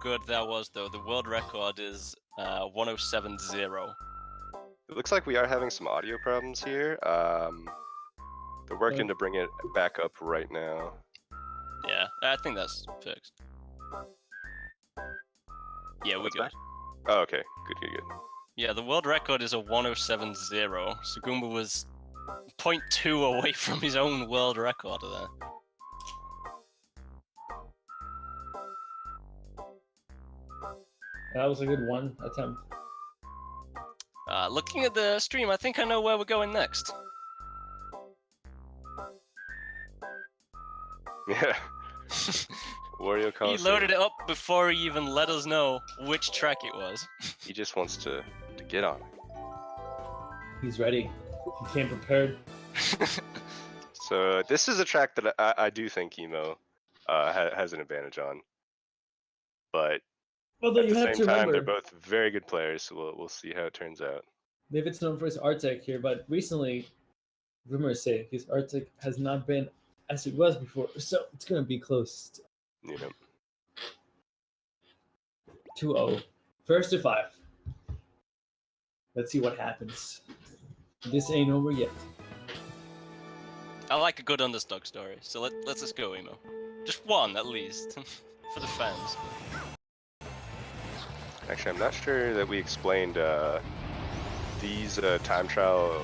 good that was, though. The world record is 1070. It looks like we are having some audio problems here. They're working to bring it back up right now. Yeah, I think that's fixed. Yeah, we're good. Oh, okay. Good. Yeah, the world record is a 1070, so Goomba was 0.2 away from his own world record there. That was a good one attempt. Looking at the stream, I think I know where we're going next. Yeah. Wario Coliseum. He loaded it up before he even let us know which track it was. He just wants to get on it. He's ready. He came prepared. So this is a track that I do think Emo has an advantage on. But Although at you the have same to time, remember, they're both very good players, so we'll see how it turns out. David's known for his art tech here, but recently, rumors say his art tech has not been as it was before, so it's going to be close. You know. 2-0. First to 5. Let's see what happens. This ain't over yet. I like a good underdog story, so let's just go, Emo. Just one, at least, for the fans. Actually, I'm not sure that we explained these time trial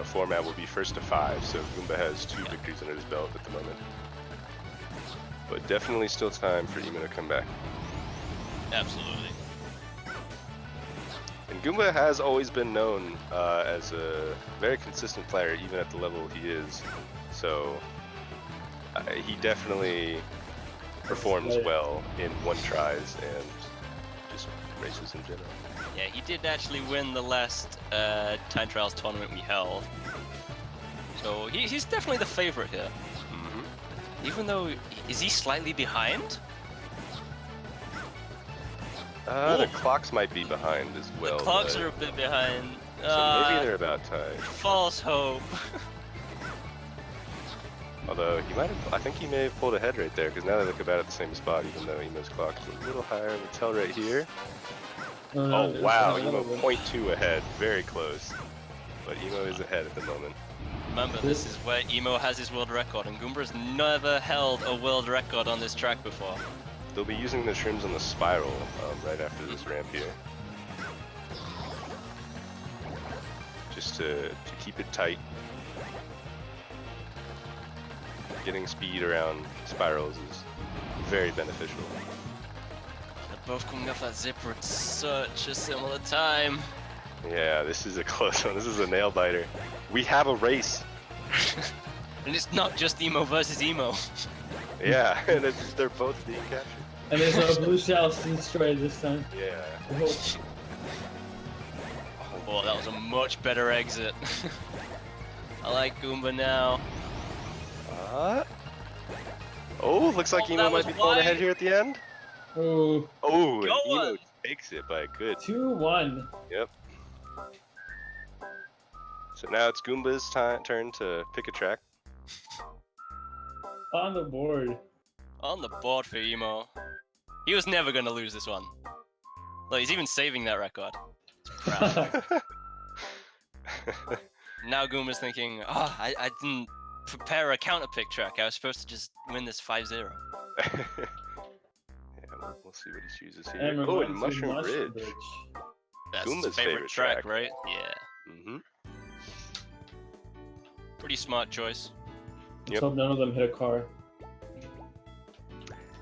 format will be first to 5, so Goomba has 2 victories under his belt at the moment. But definitely still time for Emo to come back. Absolutely. And Goomba has always been known as a very consistent player, even at the level he is. So he definitely performs well in one tries and just races in general. Yeah, he did actually win the last Time Trials tournament we held. So he's definitely the favorite here. Mm-hmm. Even though, is he slightly behind? The clocks might be behind as well. The clocks are a bit behind. So maybe they're about tied. False hope. Although he might have, I think he may have pulled ahead right there, because now they look about at the same spot, even though Emo's clock is a little higher. We tell right here. Oh wow, Emo 0.2 ahead, very close. But Emo is ahead at the moment. Remember, this is where Emo has his world record, and Goomba's never held a world record on this track before. They'll be using the shrooms on the spiral right after this ramp here. Just to keep it tight. Getting speed around spirals is very beneficial. They're both coming off that zipper at such a similar time. Yeah, this is a close one. This is a nail biter. We have a race. And it's not just Emo versus Emo. Yeah, and they're both being captured. And there's no blue shells to destroy this time. Yeah. Oh, that was a much better exit. I like Goomba now. Oh, looks like Emo might be pulling ahead here at the end. Oh, and Emo takes it by a good 2-1. Yep. So now it's Goomba's turn to pick a track. On the board. On the board for Emo. He was never going to lose this one. Like, he's even saving that record. Proud. Now Goomba's thinking, oh, I didn't prepare a counter pick track. I was supposed to just win this 5-0. Yeah, we'll see what he chooses here. Oh, and Mushroom Bridge. That's Goomba's his favorite track, right? Yeah. Mm-hmm. Pretty smart choice. Let's hope none of them hit a car.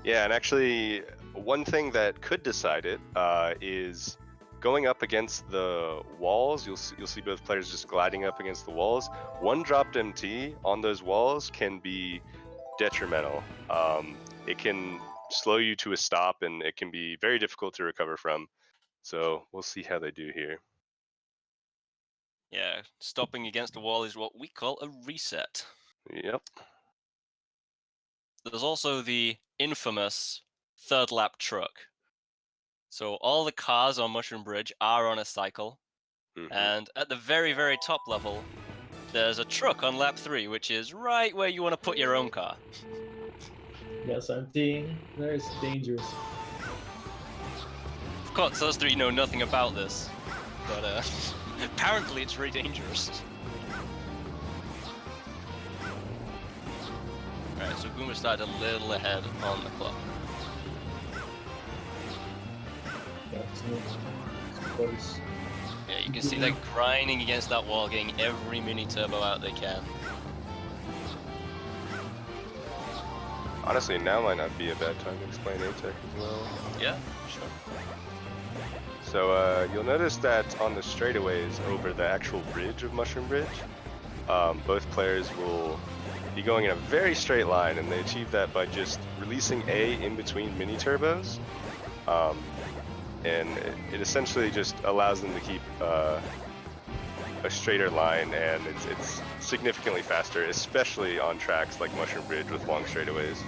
Yeah, and actually, one thing that could decide it is going up against the walls. You'll see both players just gliding up against the walls. One dropped MT on those walls can be detrimental. It can slow you to a stop, and it can be very difficult to recover from. So we'll see how they do here. Yeah, stopping against the wall is what we call a reset. Yep. There's also the infamous third lap truck. So all the cars on Mushroom Bridge are on a cycle. Mm-hmm. And at the very, very top level, there's a truck on lap 3, which is right where you want to put your own car. Yes, empty. There's dangerous. course, those three know nothing about this, but apparently it's very dangerous. Alright, so Goomba started a little ahead on the clock. Yeah, it's close. Yeah, you can see they're grinding against that wall, getting every mini turbo out they can. Honestly, now might not be a bad time to explain ATEC as well. Yeah, sure. So you'll notice that on the straightaways over the actual bridge of Mushroom Bridge, both players will be going in a very straight line, and they achieve that by just releasing A in between mini turbos. And it essentially just allows them to keep a straighter line, and it's significantly faster, especially on tracks like Mushroom Bridge with long straightaways.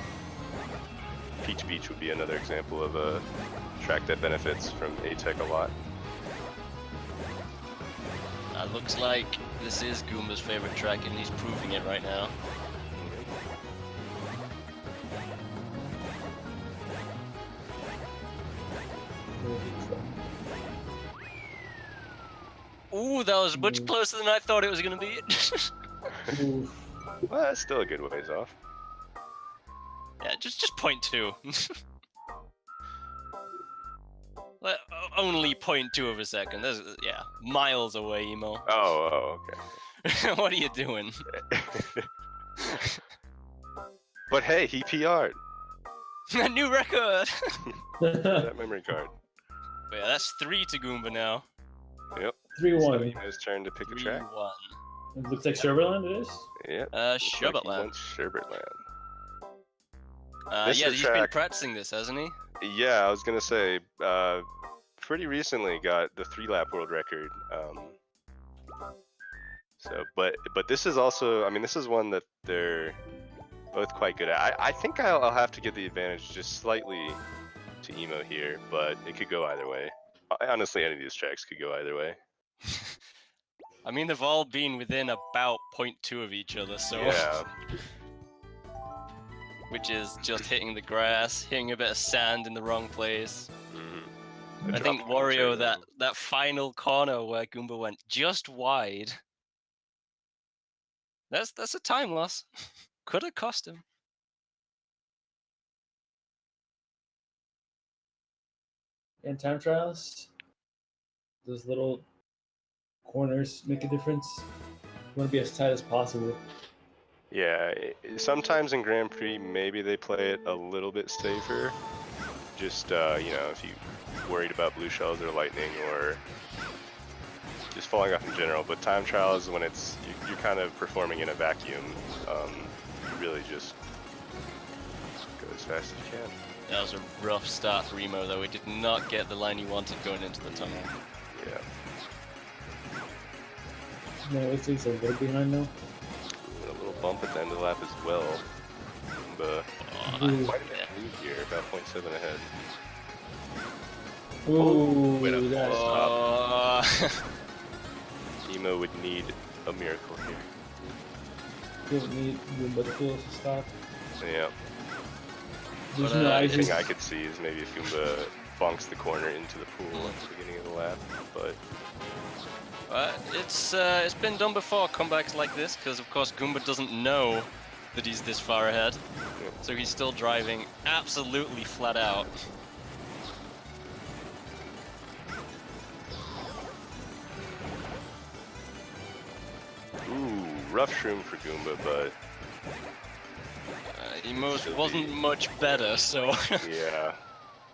Peach Beach would be another example of a track that benefits from ATEC a lot. Looks like this is Goomba's favorite track, and he's proving it right now. Ooh, that was much closer than I thought it was gonna be. Oof. Well, that's still a good ways off. Yeah, just 0.2. Well, only 0.2 of a second. That's, yeah, miles away, Emo. Oh, okay. What are you doing? But hey, he PR'd. A new record! That memory card. But yeah, that's 3 to Goomba now. Yep. 3-1. His turn to pick a track. 3-1. It looks like Sherbetland it is. Yep. Sherbetland. Sherbetland. Yeah, This is he's track- been practicing this, hasn't he? Yeah, I was gonna say, pretty recently got the 3-lap world record. So, but this is also, I mean, this is one that they're both quite good at. I think I'll have to give the advantage just slightly to Emo here, but it could go either way. Honestly, any of these tracks could go either way. I mean, they've all been within about 0.2 of each other, so... Yeah. Which is just hitting the grass, hitting a bit of sand in the wrong place. Mm-hmm. I think Wario, that final corner where Goomba went just wide, that's a time loss. Could have cost him. In time trials, those little corners make a difference. You want to be as tight as possible. Yeah, sometimes in Grand Prix, maybe they play it a little bit safer. Just, you know, if you're worried about blue shells or lightning or just falling off in general. But time trials, when it's you're kind of performing in a vacuum, you really just go as fast as you can. That was a rough start for Emo, though. He did not get the line he wanted going into the tunnel. Yeah. No, it looks like he's a little behind now. A little bump at the end of the lap as well. But Ooh. quite a bit lead here, about 0.7 ahead. Ooh, Wait up. that Emo would need a miracle here. didn't need Goomba to pull us to stop. Yeah. There's But, no the The ice. thing I could see is maybe if Goomba bonks the corner into the pool at the beginning of the lap, but It's been done before, comebacks like this, because of course Goomba doesn't know that he's this far ahead. So he's still driving absolutely flat out. ooh, rough shroom for Goomba, but Emo's Should wasn't be. much better, so yeah.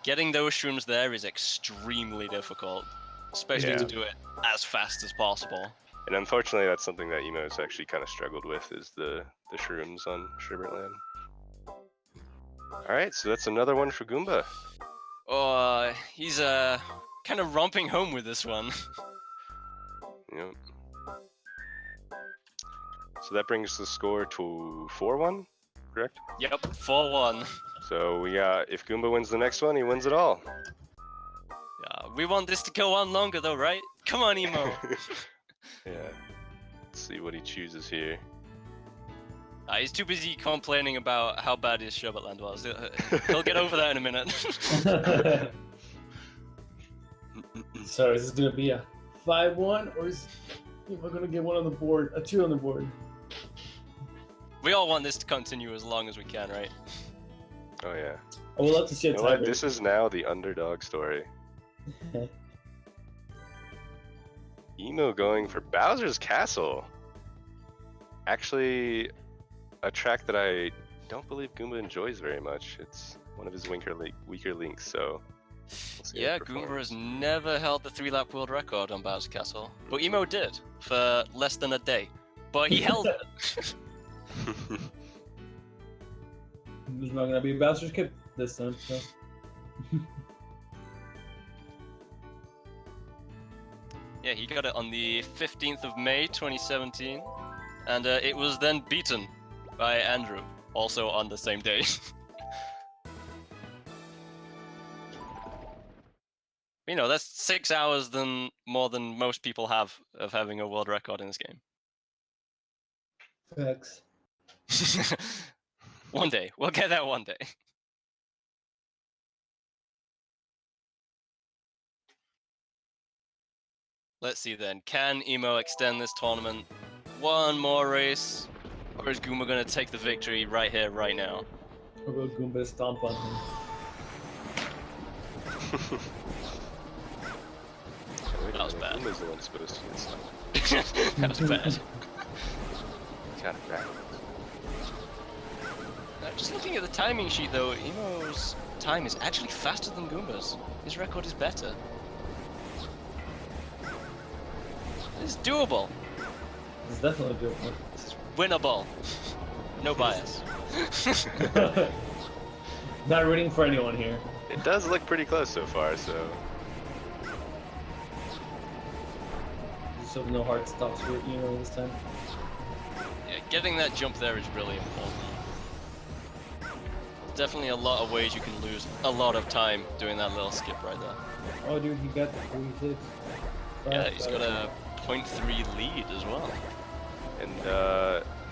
getting those shrooms there is extremely difficult, especially Yeah. to do it as fast as possible. And unfortunately, that's something that Emo's actually kind of struggled with, is the shrooms on Sherbetland. Alright, so that's another one for Goomba. Oh, he's kind of romping home with this one. Yep. So that brings the score to 4-1, correct? Yep, 4-1. So we got, if Goomba wins the next one, he wins it all. Yeah, we want this to go on longer though, right? Come on, Emo. Yeah. Let's see what he chooses here. He's too busy complaining about how bad his Sherbetland was. He'll get over that in a minute. So is this gonna be a 5-1 or is am I gonna get one on the board? A 2 on the board. We all want this to continue as long as we can, right? Oh yeah. I would love to see a You know what? tiebreaker. This is now the underdog story. Emo going for Bowser's Castle. Actually, a track that I don't believe Goomba enjoys very much. It's one of his weaker links, so we'll see how Yeah, it Goomba performs. has never held the 3-lap world record on Bowser's Castle, but Emo did for less than a day. But he held it. There's not gonna be a Bowser's Kid this time. So. Yeah, he got it on the 15th of May 2017, and it was then beaten by Andrew, also on the same day. You know, that's 6 hours more than most people have of having a world record in this game. Facts. One day, we'll get that one day. Let's see then, can Emo extend this tournament? One more race, or is Goomba gonna take the victory right here, right now? Or will Goomba stomp on him? Wait a That was minute, bad. Goomba's the one supposed to get stuck. That was bad. Got it back. Just looking at the timing sheet though, Emo's time is actually faster than Goomba's. His record is better. It's doable. It's definitely doable. This is winnable. No bias. Not rooting for anyone here. It does look pretty close so far, so Just hope no hard stops for this time. Yeah, getting that jump there is really important. Definitely a lot of ways you can lose a lot of time doing that little skip right there. Oh, dude, he got the 46. Yeah, he's got a 0.3 lead as well. And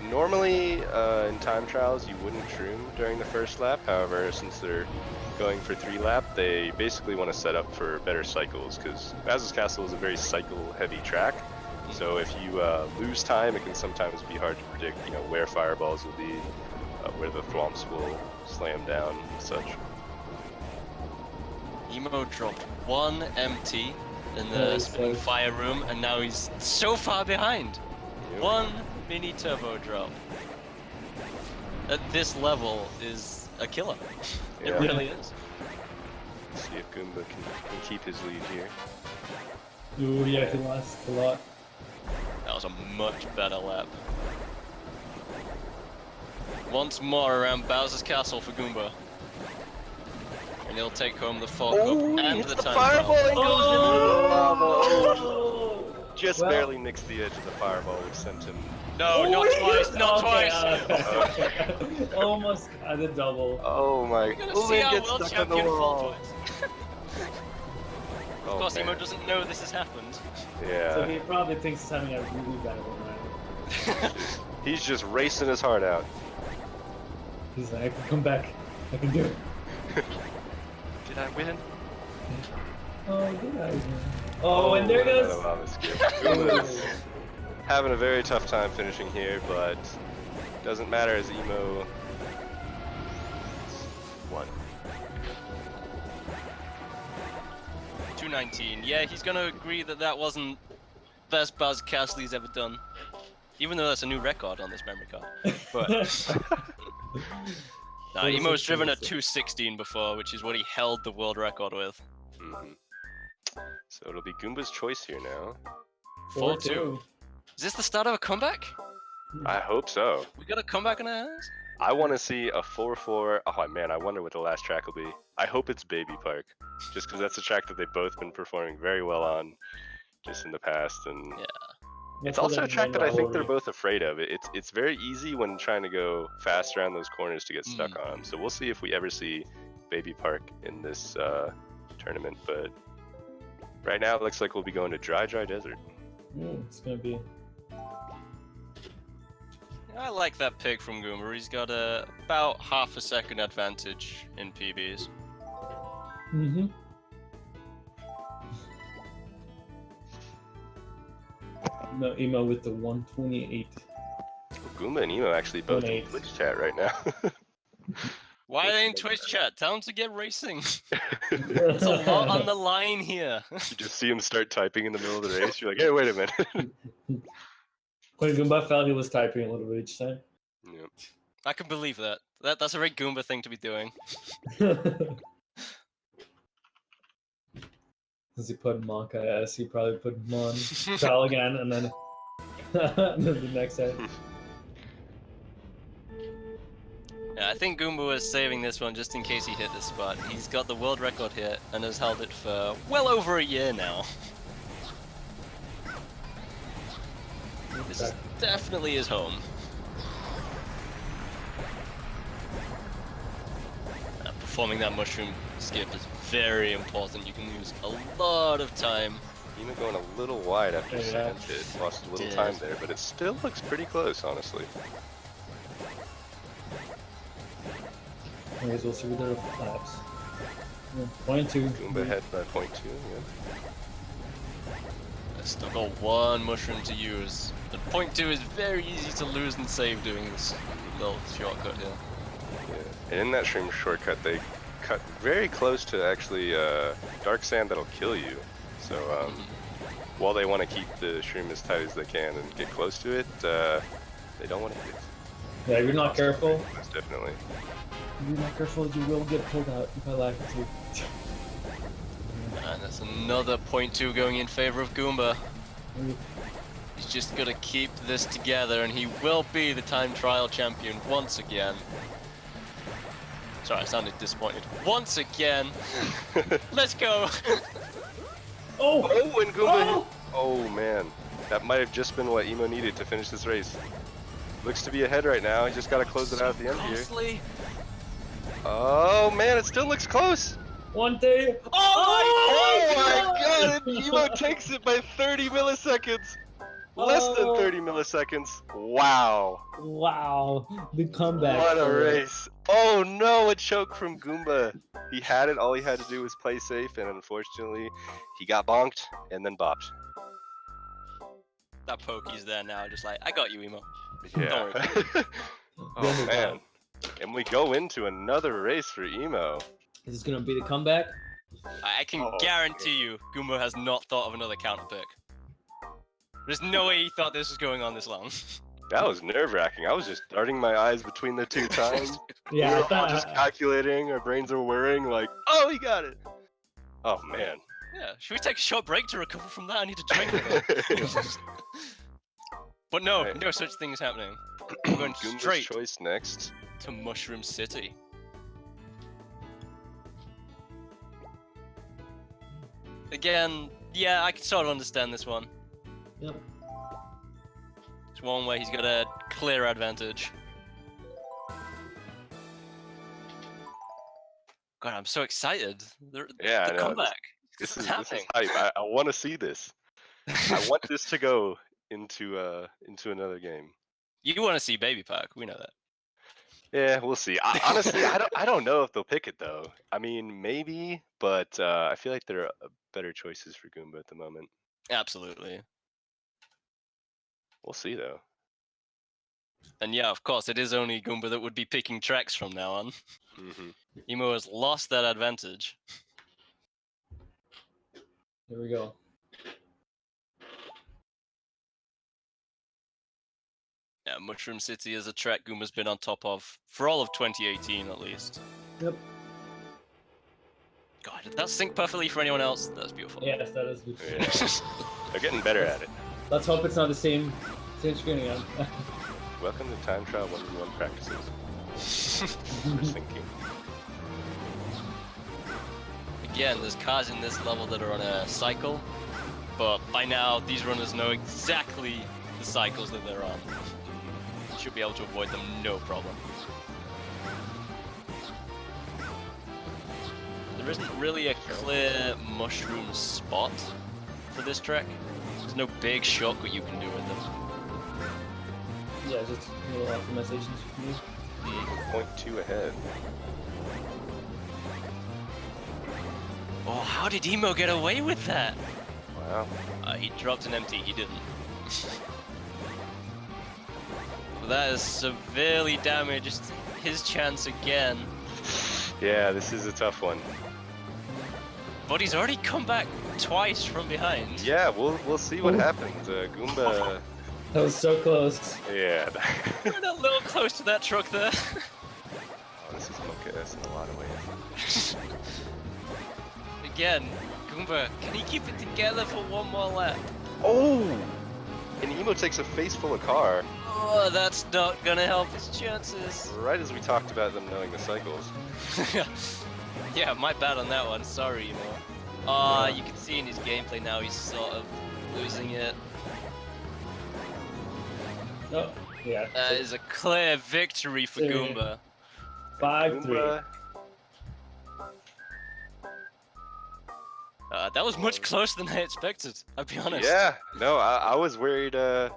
normally in time trials you wouldn't shroom during the first lap. However, since they're going for 3-lap, they basically want to set up for better cycles because Bowser's Castle is a very cycle-heavy track. So if you lose time, it can sometimes be hard to predict, where fireballs will be, where the thwomps will slam down and such. Emo dropped one MT in the spinning fire room, and now he's so far behind. Yep. One mini turbo drop at this level is a killer. It Yeah. really is. See if Goomba can keep his lead here. Ooh, yeah, he lost a lot. That was a much better lap. Once more around Bowser's Castle for Goomba. And he'll take home the Fall Cup and the time fireball trial. and goes into the lava. Oh! Just Well- barely nicks the edge of the fireball, which sent him. No, not twice, not twice! Okay. Almost got a double. Oh my! We're gonna see our world champion fall twice. Of Oh, course, man. Emo doesn't know this has happened. So Yeah. he probably thinks he's having a really bad one right He's just racing his heart out. He's like, I can come back. I can do it. Did I win? Oh, did I? Oh, and there another goes. lava skip. Goomba's having a very tough time finishing here, but doesn't matter as Emo won. 219. Yeah, he's gonna agree that that wasn't best Bowser Castle he's ever done. Even though that's a new record on this memory card. But nah, Emo's driven a 216 before, which is what he held the world record with. So it'll be Goomba's choice here now. 4-2. Is this the start of a comeback? I hope so. We got a comeback in our hands? I want to see a 4-4. Oh man, I wonder what the last track will be. I hope it's Baby Park, just because that's a track that they've both been performing very well on, just in the past, and Yeah. it's also a track that I think they're both afraid of. It's very easy when trying to go fast around those corners to get stuck on. So we'll see if we ever see Baby Park in this tournament. But right now, it looks like we'll be going to Dry Desert. It's gonna be. I like that pick from Goomba. He's got about half a second advantage in PBs. No, emo with the 128. Goomba and Emo actually both in 1-8. Twitch chat right now. Why are they in Twitch chat? Tell them to get racing. There's a lot on the line here. You just see him start typing in the middle of the race. You're like, hey, wait a minute. When Goomba fell, he was typing a little bit each time. Yep. I can believe that. That's a very Goomba thing to be doing. Since he put Monka S, he probably put Mon fell again, and then, and then the next time. Yeah, I think Goomba was saving this one just in case he hit this spot. He's got the world record here and has held it for well over a year now. This is definitely his home. Performing that mushroom skip is very important. You can lose a lot of time. Emo going a little wide after Yeah. second hit. Lost a little time there, but it still looks pretty close, honestly. Anyways, we'll see what their laps. Yeah, 0.2. Goomba ahead by 0.2, yeah. I've still got one mushroom to use. The 0.2 is very easy to lose and save doing this little shortcut here. Yeah. And in that shroom shortcut, they cut very close to actually dark sand that'll kill you. So while they want to keep the shroom as tight as they can and get close to it, they don't want to hit it. Yeah, if you're not careful. Most definitely. If you're not careful, you will get pulled out by Lakitu. And that's another 0.2 going in favor of Goomba. He's just gonna keep this together and he will be the time trial champion once again. Sorry, I sounded disappointed. Once again! Let's go! Oh! Oh, and Goomba! Oh! Oh man, that might have just been what Emo needed to finish this race. Looks to be ahead right now. He just got to close it out at the end here. Costly. Oh man, it still looks close. 1 day. Oh my god! And Emo takes it by 30 milliseconds. Less than 30 milliseconds. Wow. Wow, the comeback. What a story. race. Oh no, a choke from Goomba. He had it, all he had to do was play safe, and unfortunately, he got bonked and then bopped. That Pokey's there now, just like, I got you, Emo. Yeah. Oh man. And we go into another race for Emo. Is this gonna be the comeback? I can Oh, guarantee you, Goomba has not thought of another counter pick. There's no way he thought this was going on this long. That was nerve-wracking. I was just darting my eyes between the two times. Yeah, We I were all thought. just calculating, our brains are whirring like, oh, he got it. Oh man. Yeah, should we take a short break to recover from that? I need to drink. But no, Right. no such thing is happening. We're going Goomba's straight choice next. to Mushroom City. Again, yeah, I can sort of understand this one. Yep. It's one where he's got a clear advantage. God, I'm so excited. Yeah, I The know. comeback. This is is happening. hype. I want to see this. I want this to go into another game. You want to see Baby Pack, we know that. Yeah, we'll see. Honestly, I don't know if they'll pick it though. I mean, maybe, but I feel like there are better choices for Goomba at the moment. Absolutely. We'll see though. And yeah, of course, it is only Goomba that would be picking tracks from now on. Hmm. Emo has lost that advantage. Here we go. Yeah, Mushroom City is a track Goomba's been on top of for all of 2018 at least. Yep. God, did that sync perfectly for anyone else? That's beautiful. Yes, that is good. Yeah. They're getting better at it. Let's hope it's not the same screen again. Welcome to Time Trial 1v1 practices. For syncing. Again, there's cars in this level that are on a cycle, but by now these runners know exactly the cycles that they're on. Should be able to avoid them no problem. There isn't really a clear mushroom spot for this track. There's no big shortcut you can do with them. Yeah, just little optimizations you can do. 0.2 ahead. Oh, how did Emo get away with that? Wow. He dropped an empty, he didn't. But that has severely damaged his chance again. Yeah, this is a tough one. But he's already come back twice from behind. Yeah, we'll see what happens. Goomba. That was so close. Yeah. We're a little close to that truck there. Oh, this is Mocha-S in a lot of ways. Again, Goomba, can he keep it together for one more lap? Oh! And Emo takes a face full of car, Oh, that's not gonna help his chances. right as we talked about them knowing the cycles. Yeah, my bad on that one. Sorry, Emo. You can see in his gameplay now he's sort of losing it. Oh, yeah. That is a clear victory for Yeah. Goomba. 5-3. Goomba, That was much closer than I expected, I'll be honest. yeah, no, I was worried, gonna,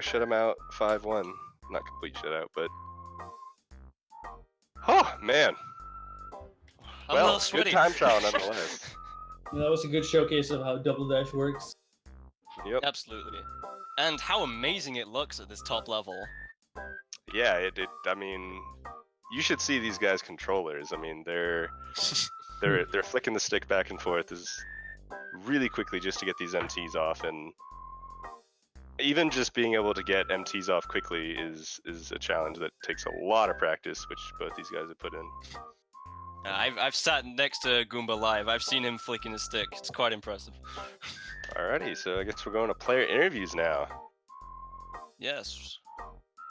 shut him out 5-1. Not complete shutout, but... Oh, man. I'm a Well, little good sweaty. time trial nonetheless. That was a good showcase of how Double Dash works. Yep. Absolutely. And how amazing it looks at this top level. Yeah, I mean, you should see these guys' controllers. I mean, they're flicking the stick back and forth really quickly just to get these MTs off, and even just being able to get MTs off quickly is a challenge that takes a lot of practice, which both these guys have put in. I've sat next to Goomba live. I've seen him flicking his stick. It's quite impressive. Alrighty, so I guess we're going to player interviews now. Yes.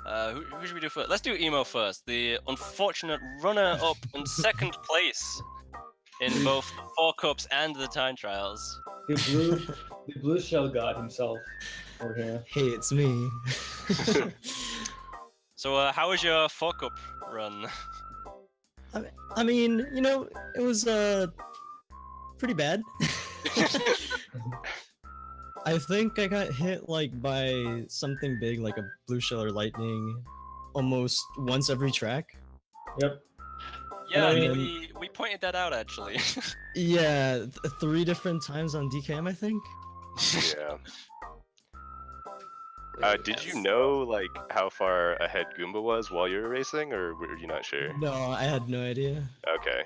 Who should we do first? Let's do Emo first. The unfortunate runner-up and second place in both the 4 Cups and the time trials. The blue shell god himself over here. Hey, it's me. So, how was your 4 Cup run? I mean, it was pretty bad. I think I got hit like by something big, like a blue shell or lightning, almost once every track. Yep. Yeah, I mean- we pointed that out actually. Yeah, 3 different times on DKM, I think. Yeah. Did you know like how far ahead Goomba was while you were racing, or were you not sure? No, I had no idea. Okay.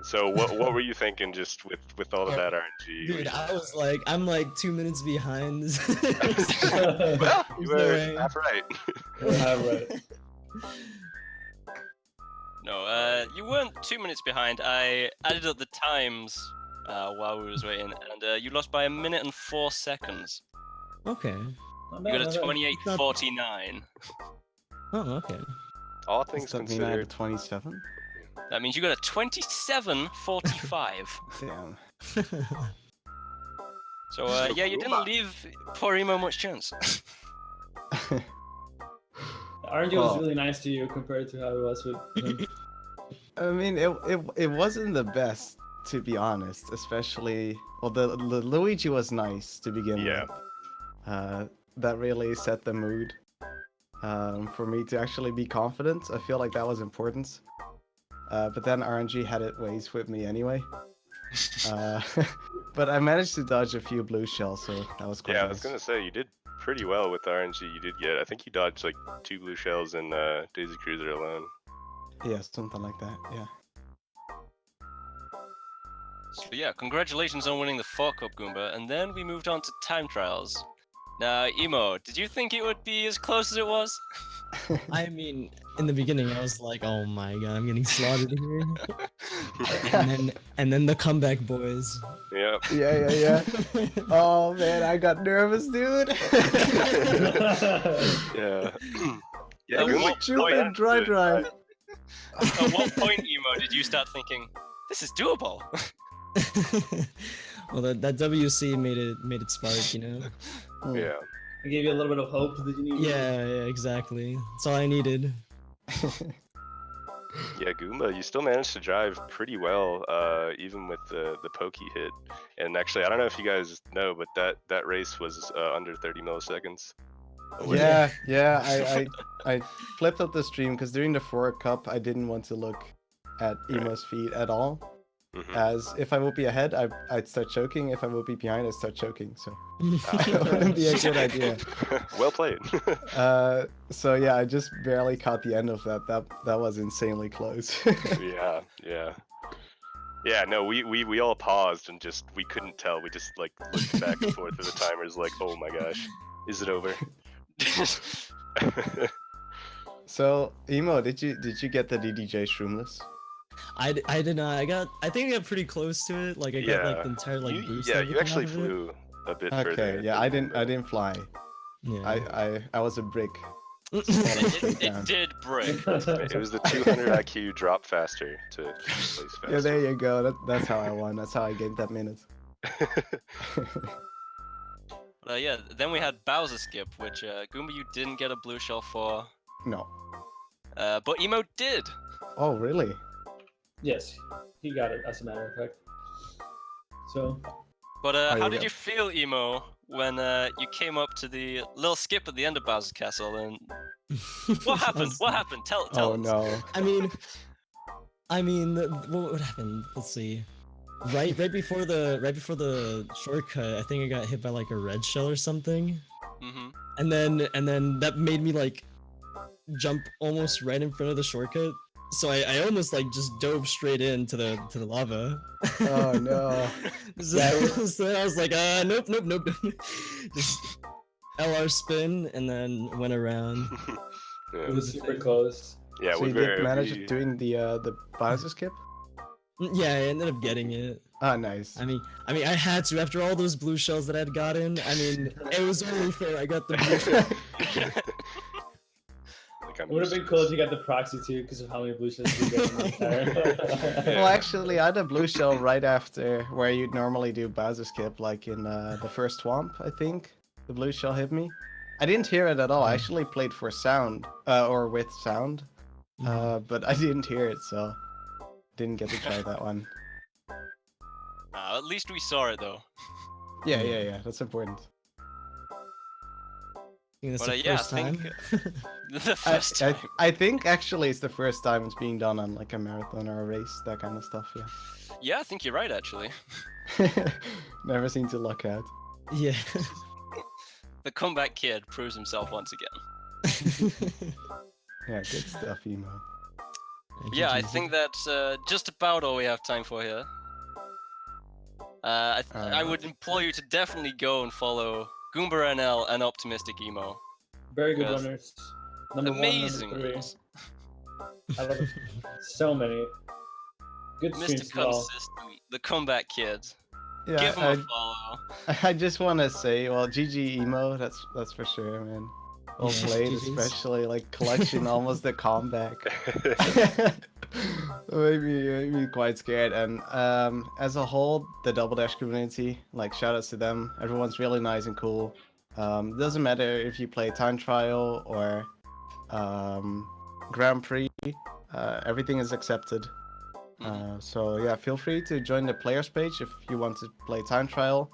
So what were you thinking just with all of that RNG? Dude, I was like, I'm like 2 minutes behind. Well, you There's no were way. half right. Right. No, you weren't 2 minutes behind. I added up the times while we was waiting, and you lost by 1 minute and 4 seconds. Okay. Not You bad, got not a bad. 28:49. Oh, okay. All things Took me 9 to considered. 27. That means you got a 27:45. Damn. So yeah, you didn't leave poor Emo much chance. RNG was really nice to you compared to how it was with him. I mean, it wasn't the best, to be honest. Especially, well, the Luigi was nice to begin Yeah. with. That really set the mood for me to actually be confident. I feel like that was important. But then RNG had it ways with me anyway. But I managed to dodge a few blue shells, so that was quite Yeah, I nice. was gonna say you did pretty well with the RNG you did get. I think you dodged like 2 blue shells in Daisy Cruiser alone. Yeah, something like that. Yeah. So yeah, congratulations on winning the 4 Cup, Goomba, and then we moved on to time trials. Now, Emo, did you think it would be as close as it was? I mean, in the beginning, I was like, "Oh my god, I'm getting slaughtered here," and then the comeback boys. Yep. Yeah. Oh man, I got nervous, dude. Yeah. Yeah, At Goomba, what Shoot point- and dry. At what point, Emo, did you start thinking, this is doable? Well, that WC made it spark, Yeah. I gave you a little bit of hope that you needed. Yeah, exactly. That's all I needed. Yeah, Goomba, you still managed to drive pretty well, even with the pokey hit. And actually, I don't know if you guys know, but that race was under 30 milliseconds. away. Yeah. I flipped up the stream because during the 4 Cup I didn't want to look at Emo's feet at all. Mhm. As if I would be ahead, I'd start choking. If I would be behind, I'd start choking. So it wouldn't be a good idea. Well played. So yeah, I just barely caught the end of that. That was insanely close. Yeah, yeah. Yeah, no, we all paused and just we couldn't tell. We just like looked back and forth at the timers like, oh my gosh, is it over? So Emo, did you get the DDJ Shroomless? I did not. I think I got pretty close to it. Like I got like the entire like boost. yeah, and you everything actually off of it. flew a bit further. Okay, yeah, than I didn't fly. Yeah. I was a brick. It did break. It was the 200 IQ drop faster to place faster. Yeah, there you go. That's how I won. That's how I gained that minute. Yeah, then we had Bowser Skip, which Goomba, you didn't get a blue shell for, No. but Emo did. Oh, really? Yes, he got it. As a matter of fact. So But you how did got- you feel, Emo, when you came up to the little skip at the end of Bowser's Castle and what happened? What happened? Tell Oh us. no. I mean, what would happen? Let's see. Right before the shortcut, I think I got hit by like a red shell or something, Mm-hmm. and then that made me like jump almost right in front of the shortcut. So I almost like just dove straight into the lava. Oh no. So I was like, nope. Just LR spin and then went around. it Yeah, was super close. yeah, So you did manage doing the Bowser skip? Yeah, I ended up getting it. Ah, nice. I mean, I had to after all those blue shells that I'd gotten. I mean, it was only fair. I got the blue shell. It would have been cool if you got the proxy too, because of how many blue shells you get in the entire. Well, actually, I had a blue shell right after where you'd normally do Bowser skip, like in the first swamp, I think. The blue shell hit me. I didn't hear it at all. I actually played for sound, or with sound, but I didn't hear it, so didn't get to try that one. At least we saw it though. Yeah, that's important. I think that's But the yeah, I first time. think the first time. I think actually it's the first time it's being done on like a marathon or a race, that kind of stuff. Yeah, I think you're right actually. Yeah. Never seem to luck out. Yeah. The comeback kid proves himself once again. Yeah, good stuff, Emo. Yeah, I think that's just about all we have time for here. I would implore you to definitely go and follow GoombaNL and OptimisticEmo. Very good Yes. runners. Number Amazing. 1, number 3. I love it. So many. Good streams Mr. as well. Consistent, the comeback kid. Yeah, Give him a follow. I just want to say, well, GG Emo, that's for sure, man. Well Yeah, played, GGs. especially like collection, almost the comeback. made me quite scared. And as a whole, the Double Dash community, like shout outs to them. Everyone's really nice and cool. Doesn't matter if you play time trial or Grand Prix, everything is accepted. So yeah, feel free to join the players page if you want to play time trial,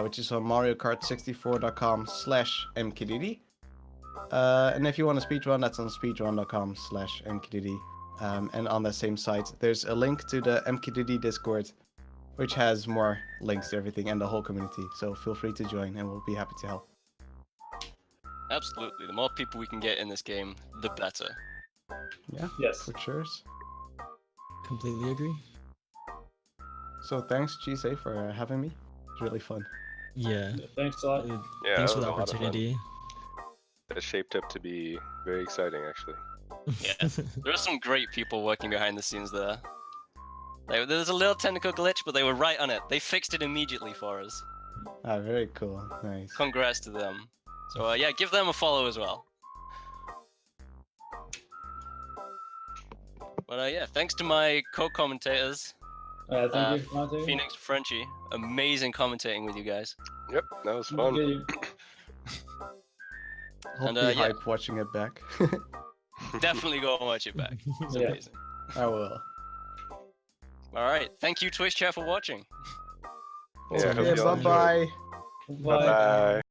which is on mariokart64.com/mkdd. And if you want to speedrun, that's on speedrun.com/mkdd. And on the same site, there's a link to the MKDD Discord, which has more links to everything and the whole community. So feel free to join, and we'll be happy to help. Absolutely. The more people we can get in this game, the better. Yeah, Yes. for sure. Completely agree. So thanks, GSA, for having me. It's really fun. Yeah. Thanks a lot. Yeah, Thanks that for the was a lot of fun. opportunity. It shaped up to be very exciting, actually. Yeah. There are some great people working behind the scenes there. There's a little technical glitch, but they were right on it. They fixed it immediately for us. Ah, very cool. Nice. Congrats to them. So yeah, give them a follow as well. But yeah, thanks to my co-commentators, Thank you for commenting. Phoenix, Frenchie. Amazing commentating with you guys. Yep, that was fun. I'll And, be yeah. hyped watching it back. Definitely go and watch it back. It's Yeah. amazing. I will. Alright, thank you Twitch chat for watching. Yeah, hope Yeah, you all bye-bye. Bye-bye.